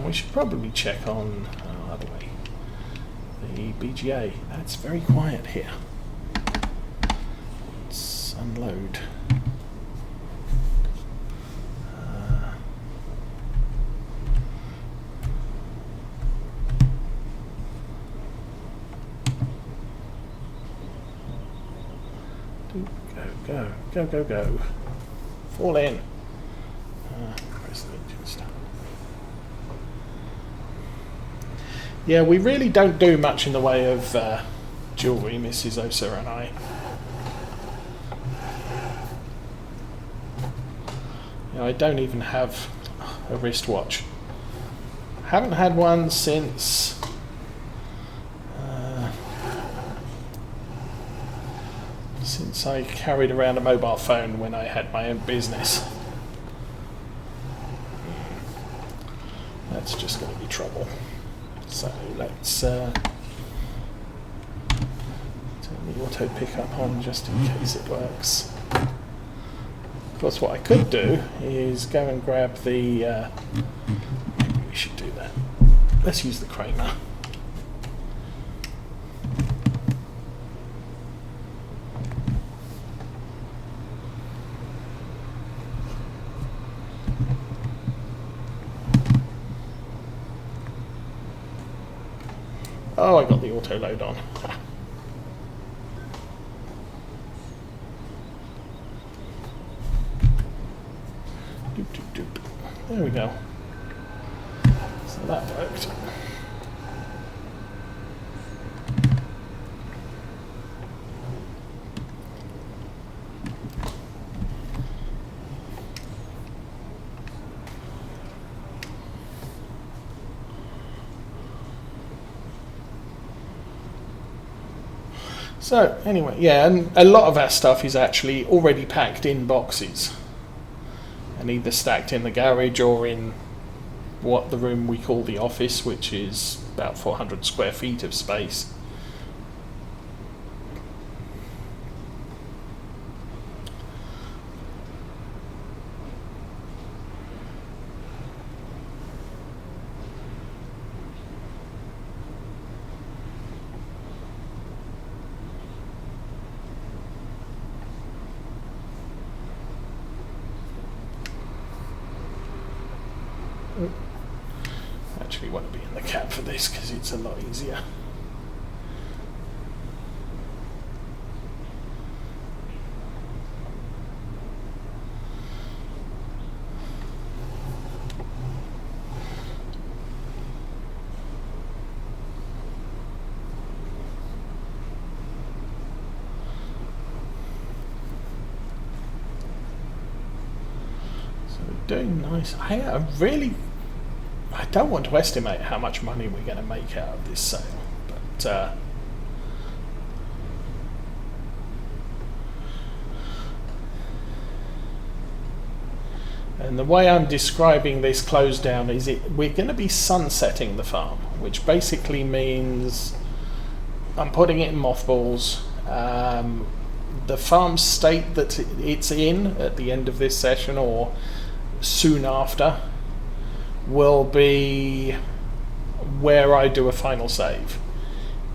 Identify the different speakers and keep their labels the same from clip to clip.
Speaker 1: We should probably check on other way. The BGA. That's very quiet here. Let's unload. Go. Fall in. Press the engine start. Yeah, we really don't do much in the way of jewellery, Mrs. Osa and I. You know, I don't even have a wristwatch. Haven't had one since I carried around a mobile phone when I had my own business. That's just going to be trouble. So let's turn the auto pickup on just in case it works. Of course, what I could do is go and grab the... maybe we should do that. Let's use the Kramer. Oh, I got the auto load on. Doop. There we go. So that worked. So anyway, yeah, and a lot of our stuff is actually already packed in boxes and either stacked in the garage or in what the room we call the office, which is about 400 square feet of space. Actually want to be in the cab for this because it's a lot easier. So doing nice. I don't want to estimate how much money we're going to make out of this sale, but and the way I'm describing this close down is we're going to be sunsetting the farm, which basically means I'm putting it in mothballs. The farm state that it's in at the end of this session or soon after will be where I do a final save.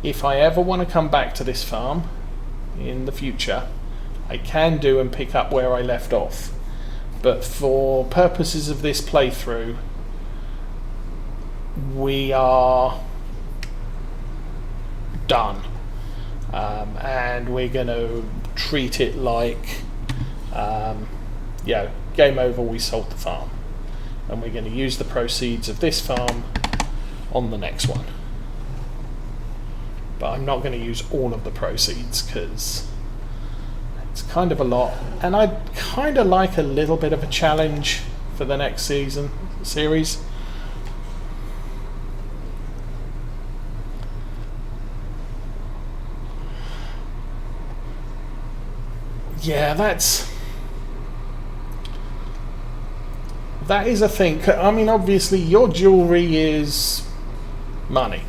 Speaker 1: If I ever want to come back to this farm in the future, I can do and pick up where I left off. But for purposes of this playthrough, we are done. And we're going to treat it like, game over, we sold the farm. And we're going to use the proceeds of this farm on the next one. But I'm not going to use all of the proceeds because it's kind of a lot. And I'd kind of like a little bit of a challenge for the next series. Yeah, that is a thing. I mean, obviously, your jewellery is money.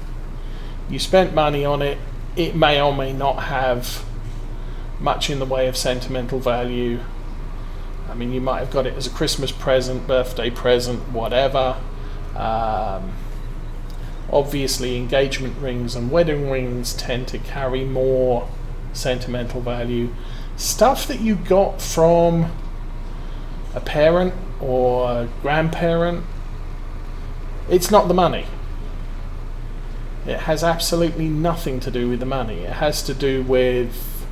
Speaker 1: You spent money on it. It may or may not have much in the way of sentimental value. I mean, you might have got it as a Christmas present, birthday present, whatever. Obviously, engagement rings and wedding rings tend to carry more sentimental value. Stuff that you got from a parent or a grandparent, it's not the money. It has absolutely nothing to do with the money. It has to do with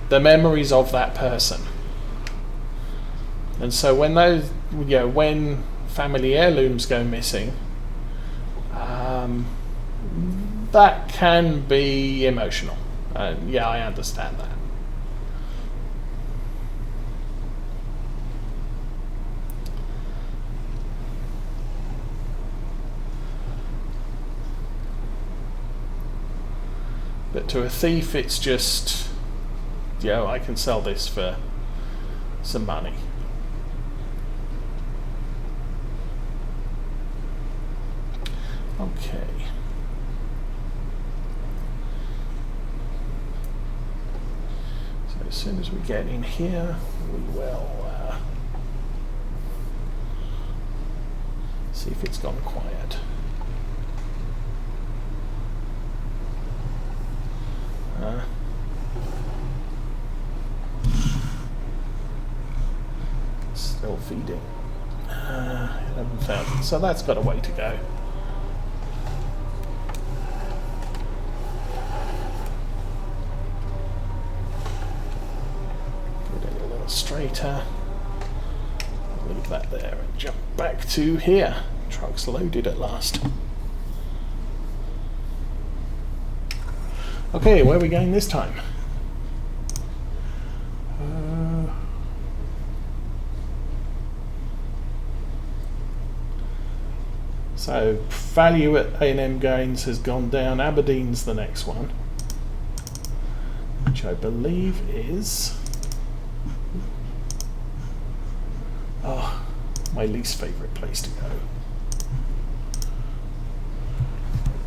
Speaker 1: the memories of that person. And so when those, when family heirlooms go missing, that can be emotional. Yeah, I understand that. But to a thief, it's just, I can sell this for some money. Okay. So as soon as we get in here, we will see if it's gone quiet. Still feeding. 11,000. So that's got a way to go. Get it a little straighter. Leave that there and jump back to here. Truck's loaded at last. Okay, where are we going this time? So value at A&M Gains has gone down. Aberdeen's the next one, which I believe is my least favourite place to go.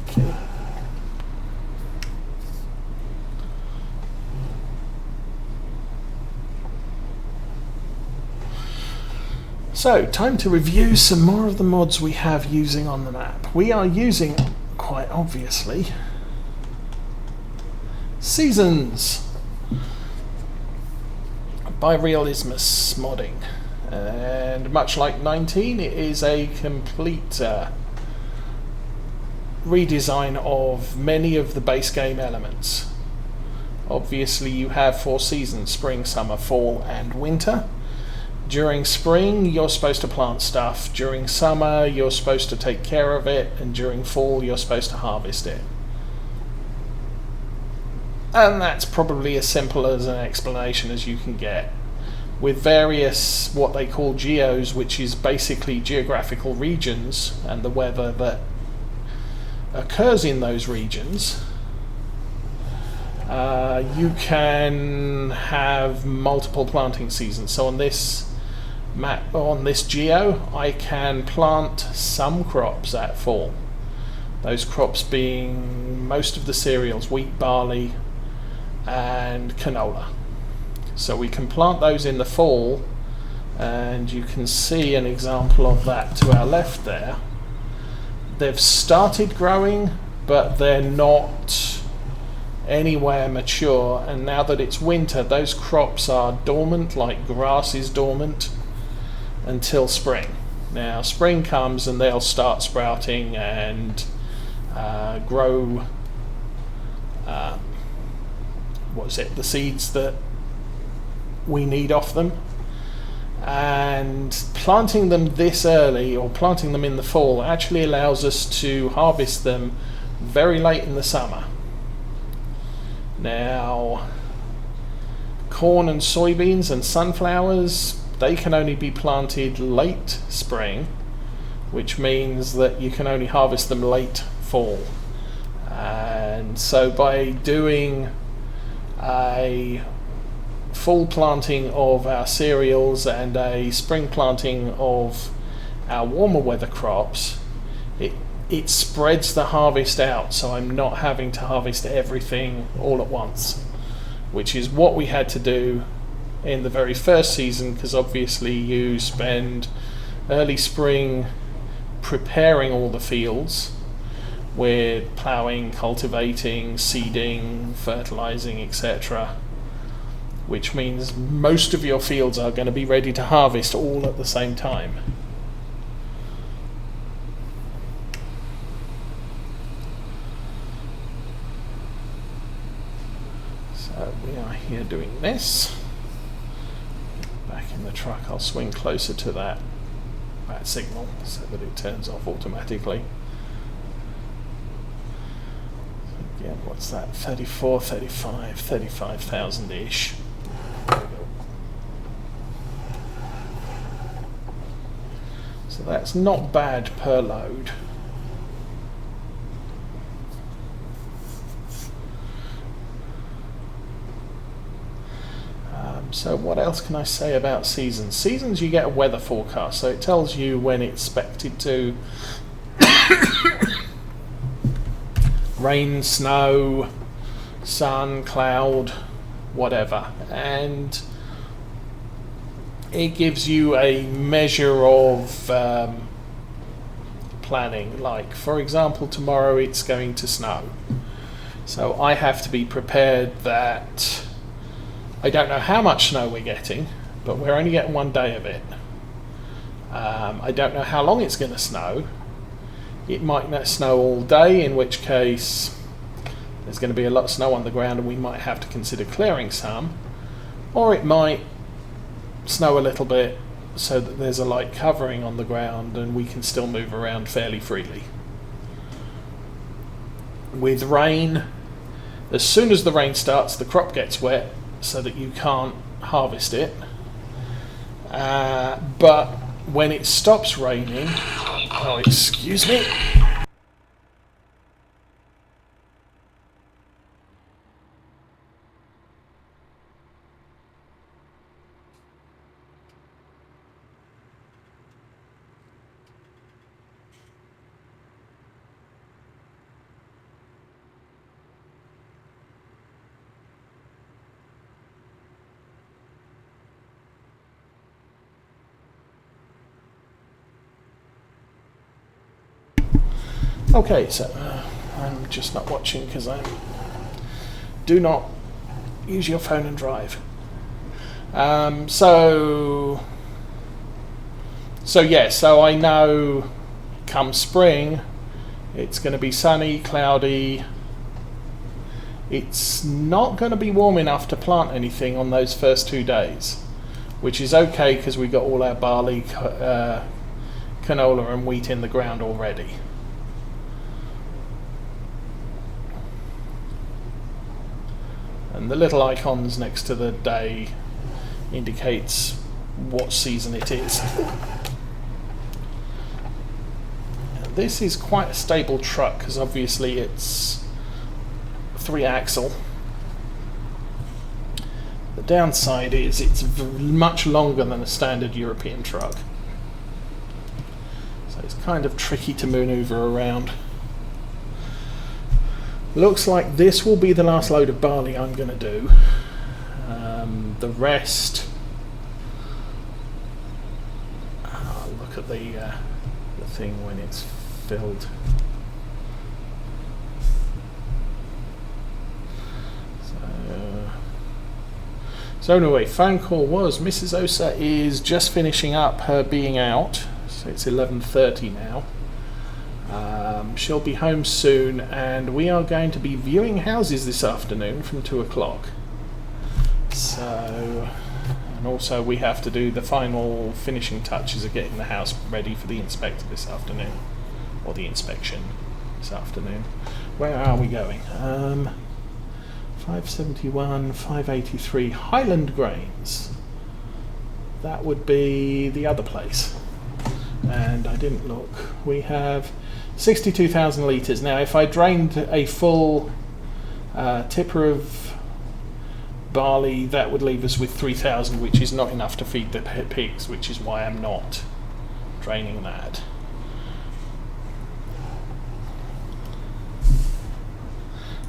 Speaker 1: Okay. So, time to review some more of the mods we have using on the map. We are using, quite obviously, Seasons by Realismus modding. And much like 19, it is a complete redesign of many of the base game elements. Obviously, you have 4 seasons: spring, summer, fall, and winter. During spring, you're supposed to plant stuff. During summer, you're supposed to take care of it. And during fall, you're supposed to harvest it. And that's probably as simple as an explanation as you can get. With various, what they call geos, which is basically geographical regions, and the weather that occurs in those regions, you can have multiple planting seasons. So on this map, on this geo, I can plant some crops at fall. Those crops being most of the cereals: wheat, barley, and canola. So we can plant those in the fall, and you can see an example of that to our left there. They've started growing, but they're not anywhere mature, and now that it's winter, those crops are dormant, like grass is dormant, until spring. Now spring comes and they'll start sprouting and grow the seeds that we need off them. And planting them this early, or planting them in the fall, actually allows us to harvest them very late in the summer. Now, corn and soybeans and sunflowers, they can only be planted late spring, which means that you can only harvest them late fall. And so by doing a fall planting of our cereals and a spring planting of our warmer weather crops, it spreads the harvest out, so I'm not having to harvest everything all at once, which is what we had to do in the very first season, because obviously you spend early spring preparing all the fields with ploughing, cultivating, seeding, fertilizing, etc., which means most of your fields are going to be ready to harvest all at the same time. So we are here doing this. Back in the truck, I'll swing closer to that signal so that it turns off automatically. Again, what's that? 34, 35, 35,000-ish. So that's not bad per load. So what else can I say about seasons? Seasons, you get a weather forecast, so it tells you when it's expected to rain, snow, sun, cloud, whatever, and it gives you a measure of planning. Like, for example, tomorrow it's going to snow, so I have to be prepared that I don't know how much snow we're getting, but we're only getting 1 day of it. I don't know how long it's going to snow. It might not snow all day, in which case there's going to be a lot of snow on the ground and we might have to consider clearing some. Or it might snow a little bit so that there's a light covering on the ground and we can still move around fairly freely. With rain, as soon as the rain starts, the crop gets wet so that you can't harvest it. But when it stops raining, oh, excuse me. Okay, so I'm just not watching because do not use your phone and drive. So I know come spring it's going to be sunny, cloudy. It's not going to be warm enough to plant anything on those first 2 days, which is okay because we got all our barley, canola and wheat in the ground already. And the little icons next to the day indicates what season it is. This is quite a stable truck because obviously it's 3-axle. The downside is it's much longer than a standard European truck, so it's kind of tricky to maneuver around. Looks like this will be the last load of barley I'm going to do. The rest, I'll look at the thing when it's filled. So anyway, phone call was Mrs. Osa is just finishing up her being out, so it's 11:30 now. She'll be home soon, and we are going to be viewing houses this afternoon from 2 o'clock. So, and also we have to do the final finishing touches of getting the house ready for the inspector this afternoon, or the inspection this afternoon. Where are we going? 571, 583, Highland Grains. That would be the other place. And I didn't look. We have 62,000 litres. Now, if I drained a full tipper of barley, that would leave us with 3,000, which is not enough to feed the pigs, which is why I'm not draining that.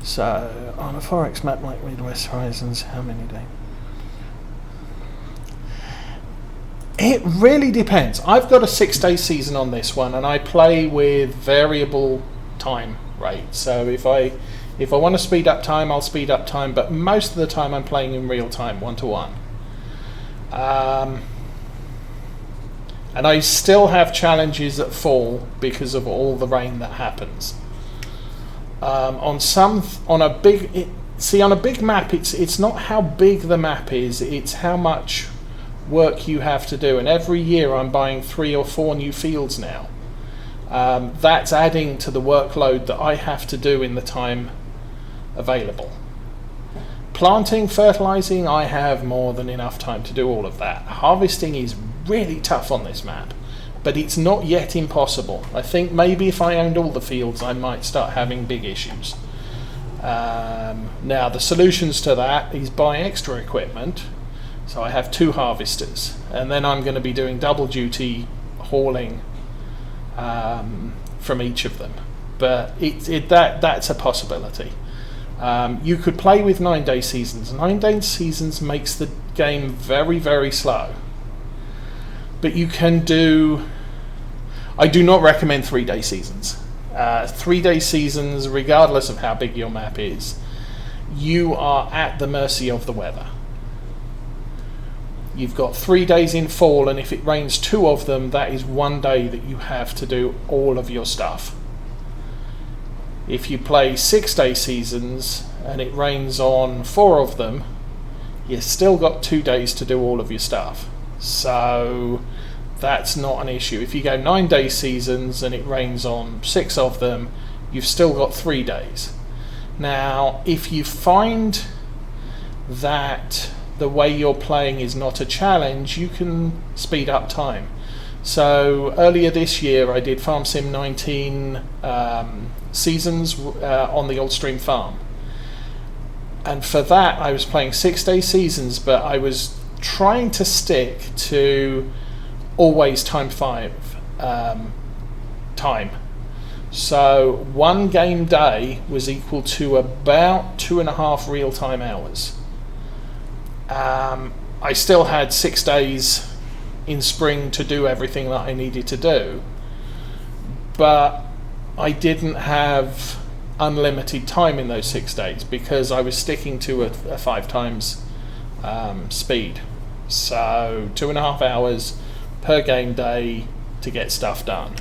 Speaker 1: So, on a Forex map like Midwest Horizons, how many days? It really depends. I've got a 6-day season on this one, and I play with variable time rate. So if I want to speed up time, I'll speed up time, but most of the time I'm playing in real time, 1-to-1. And I still have challenges that fall because of all the rain that happens. On a big map, it's not how big the map is, it's how much work you have to do. And every year I'm buying 3 or 4 new fields now. That's adding to the workload that I have to do in the time available. Planting, fertilizing, I have more than enough time to do all of that. Harvesting is really tough on this map, but it's not yet impossible. I think maybe if I owned all the fields, I might start having big issues. Now, the solutions to that is buy extra equipment. So I have 2 harvesters, and then I'm going to be doing double duty hauling from each of them. But that's a possibility. You could play with 9-day seasons. 9-day seasons makes the game very, very slow. But you can do... I do not recommend 3-day seasons. 3-day seasons, regardless of how big your map is, you are at the mercy of the weather. You've got 3 days in fall, and if it rains 2 of them, that is 1 day that you have to do all of your stuff. If you play 6-day seasons and it rains on 4 of them, you've still got 2 days to do all of your stuff. So that's not an issue. If you go 9-day seasons and it rains on 6 of them, you've still got 3 days. Now, if you find that the way you're playing is not a challenge, you can speed up time. So earlier this year I did Farm Sim 19 seasons on the Old Stream farm, and for that I was playing 6-day seasons, but I was trying to stick to always time 5 time. So 1 game day was equal to about 2.5 real-time hours. I still had 6 days in spring to do everything that I needed to do, but I didn't have unlimited time in those 6 days because I was sticking to a 5 times speed. So 2.5 hours per game day to get stuff done.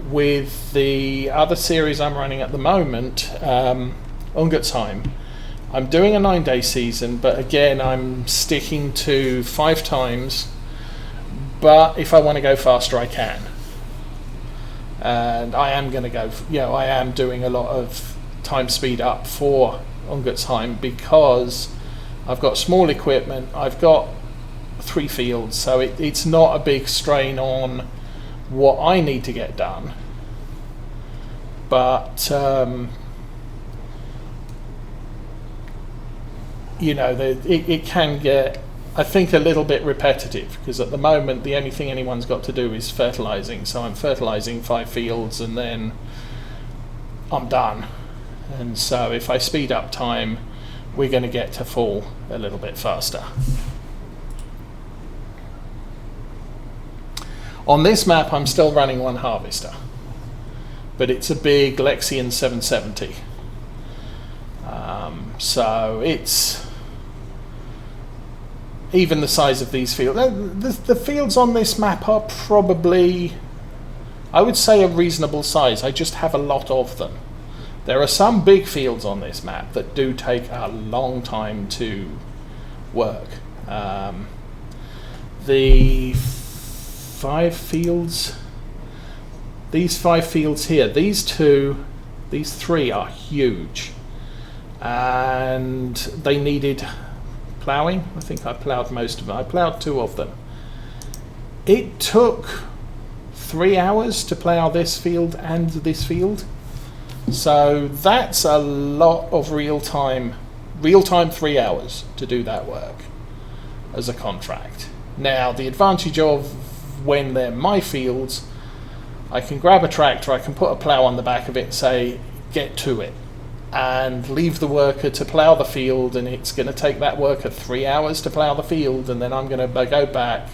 Speaker 1: With the other series I'm running at the moment, Ungertsheim, I'm doing a 9-day season, but again I'm sticking to 5 times, but if I want to go faster I can. And I am going to go, I am doing a lot of time speed up for Ungertsheim because I've got small equipment, I've got 3 fields, so it's not a big strain on what I need to get done. But it can get, I think, a little bit repetitive, because at the moment the only thing anyone's got to do is fertilizing. So I'm fertilizing 5 fields and then I'm done. And so if I speed up time, we're going to get to fall a little bit faster. On this map I'm still running 1 harvester, but it's a big Lexian 770. So it's even the size of these fields. The fields on this map are probably, I would say, a reasonable size. I just have a lot of them. There are some big fields on this map that do take a long time to work. The 5 fields, these 5 fields here, these 3 are huge, and they needed ploughing. I think I ploughed most of them. I ploughed 2 of them. It took 3 hours to plough this field and this field, so that's a lot of real time 3 hours to do that work as a contract. Now, the advantage of when they're my fields, I can grab a tractor, I can put a plough on the back of it and say, get to it, and leave the worker to plough the field, and it's going to take that worker 3 hours to plough the field, and then I'm going to go back,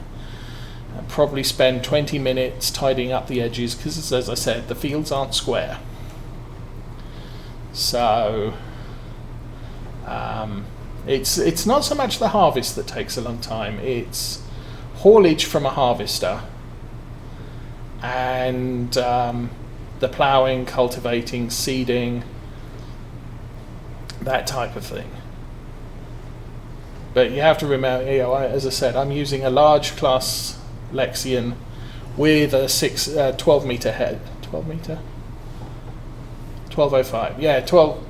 Speaker 1: probably spend 20 minutes tidying up the edges, because as I said, the fields aren't square. So it's not so much the harvest that takes a long time, it's haulage from a harvester and the ploughing, cultivating, seeding, that type of thing. But you have to remember, as I said, I'm using a large class Lexion with a 12 meter head. 12 meter? 1205. Yeah, 12.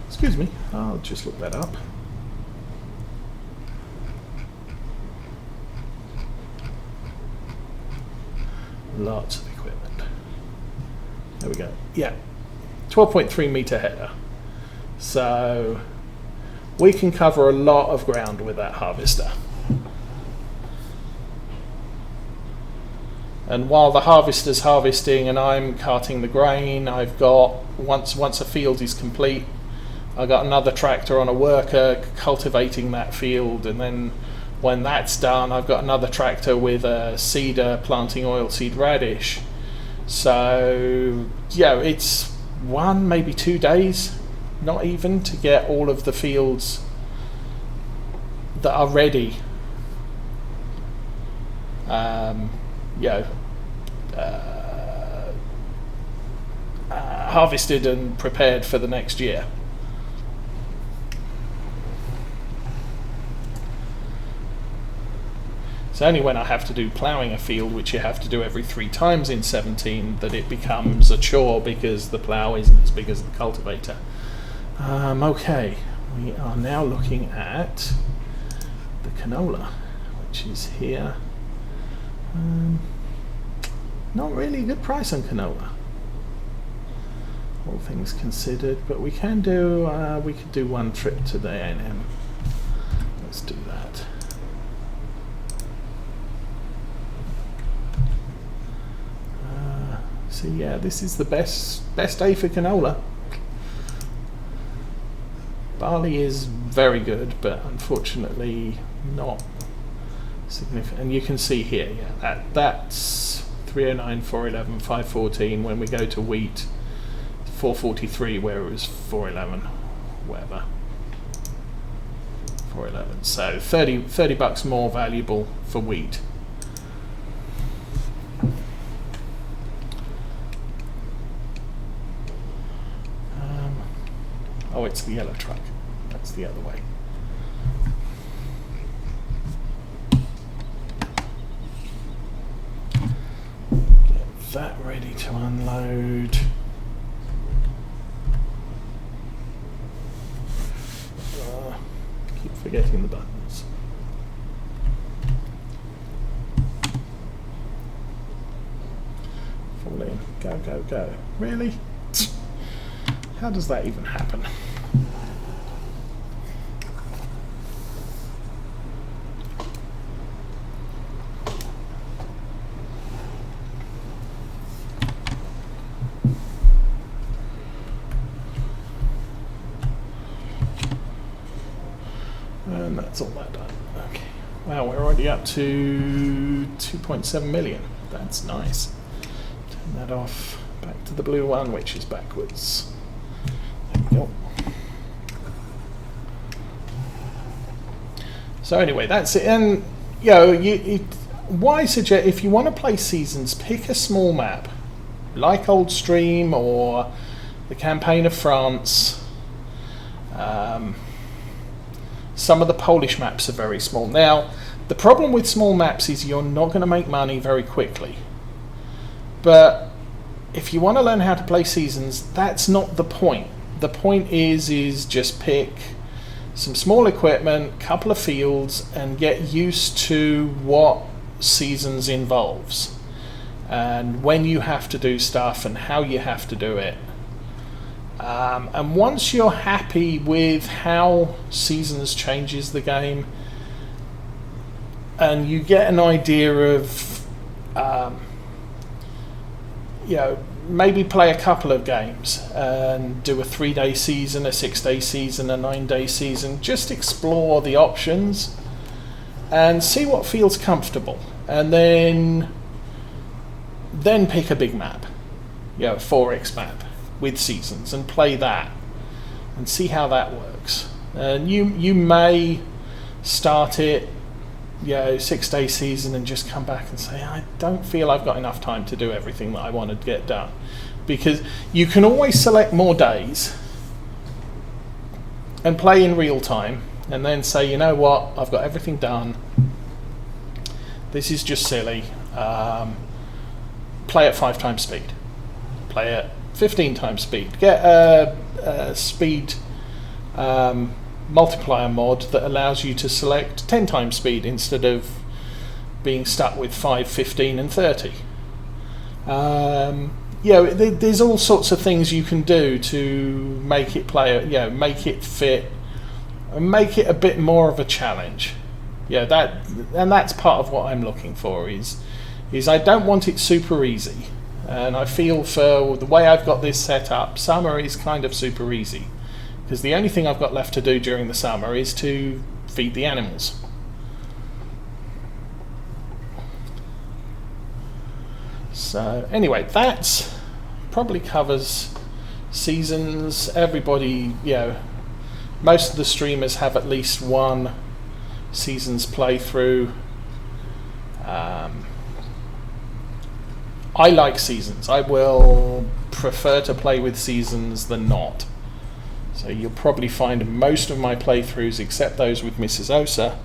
Speaker 1: Excuse me, I'll just look that up. Lots of equipment. There we go. Yeah, 12.3 meter header. So we can cover a lot of ground with that harvester. And while the harvester's harvesting and I'm carting the grain, I've got, once a field is complete, I've got another tractor on a worker cultivating that field, and then when that's done, I've got another tractor with a seeder planting oilseed radish. So, yeah, it's 1, maybe 2 days, not even, to get all of the fields that are ready, harvested and prepared for the next year. It's only when I have to do ploughing a field, which you have to do every 3 times in 17, that it becomes a chore, because the plough isn't as big as the cultivator. Okay, we are now looking at the canola, which is here. Not really a good price on canola, all things considered, but we can do, we could do one trip to the A&M. Let's do that. So yeah, this is the best day for canola. Barley is very good, but unfortunately not significant. And you can see here, yeah, that's 309, 411, 514. When we go to wheat, 443, where it was 411, whatever. 411. So 30 bucks more valuable for wheat. Oh, it's the yellow truck. That's the other way. Get that ready to unload. Keep forgetting the buttons. Fall in. Go, go, go. Really? How does that even happen? And that's all that done. Okay. Wow, we're already up to 2.7 million. That's nice. Turn that off. Back to the blue one, which is backwards. There we go. So anyway, that's it. And why suggest, if you want to play seasons, pick a small map like Old Stream or the Campaign of France. Some of the Polish maps are very small. Now, the problem with small maps is you're not going to make money very quickly. But if you want to learn how to play seasons, that's not the point. The point is just pick some small equipment, couple of fields, and get used to what seasons involves, and when you have to do stuff and how you have to do it. And once you're happy with how seasons changes the game, and you get an idea of, maybe play a couple of games and do a 3-day season, a 6-day season, a 9-day season. Just explore the options. and see what feels comfortable, and then pick a big map, 4x map with seasons, and play that and see how that works. And you may start it 6-day season and just come back and say, I don't feel I've got enough time to do everything that I want to get done, because you can always select more days and play in real time, and then say, you know what, I've got everything done, this is just silly, play at 5 times speed, play at 15 times speed, get a speed multiplier mod that allows you to select 10 times speed instead of being stuck with 5, 15 and 30. There's all sorts of things you can do to make it make it fit and make it a bit more of a challenge. That's part of what I'm looking for is I don't want it super easy, and I feel for the way I've got this set up, summer is kind of super easy, because the only thing I've got left to do during the summer is to feed the animals. So anyway, that probably covers seasons. Everybody, most of the streamers have at least one seasons playthrough. I like seasons. I will prefer to play with seasons than not. So you'll probably find most of my playthroughs, except those with Mrs. Osa,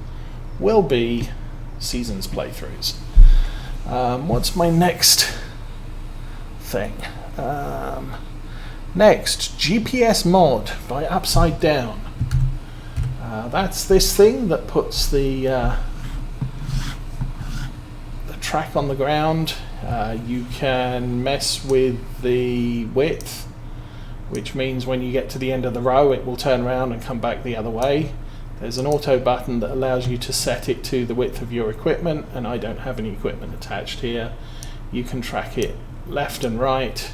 Speaker 1: will be seasons playthroughs. What's my next thing? Next, GPS mod by Upside Down. That's this thing that puts the track on the ground. You can mess with the width, which means when you get to the end of the row it will turn around and come back the other way. There's an auto button that allows you to set it to the width of your equipment, and I don't have any equipment attached here. You can track it left and right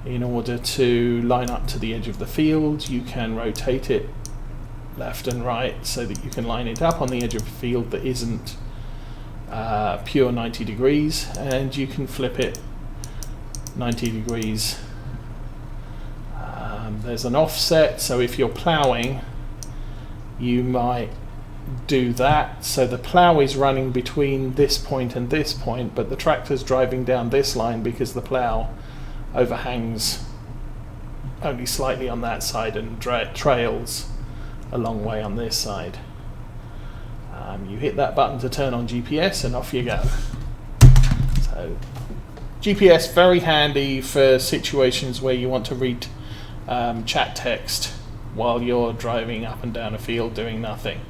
Speaker 1: in order to line up to the edge of the field. You can rotate it left and right so that you can line it up on the edge of a field that isn't pure 90 degrees, and you can flip it 90 degrees. There's an offset, so if you're ploughing you might do that, so the plough is running between this point and this point, but the tractor's driving down this line because the plough overhangs only slightly on that side and trails a long way on this side. You hit that button to turn on GPS and off you go. So GPS very handy for situations where you want to read chat text while you're driving up and down a field doing nothing.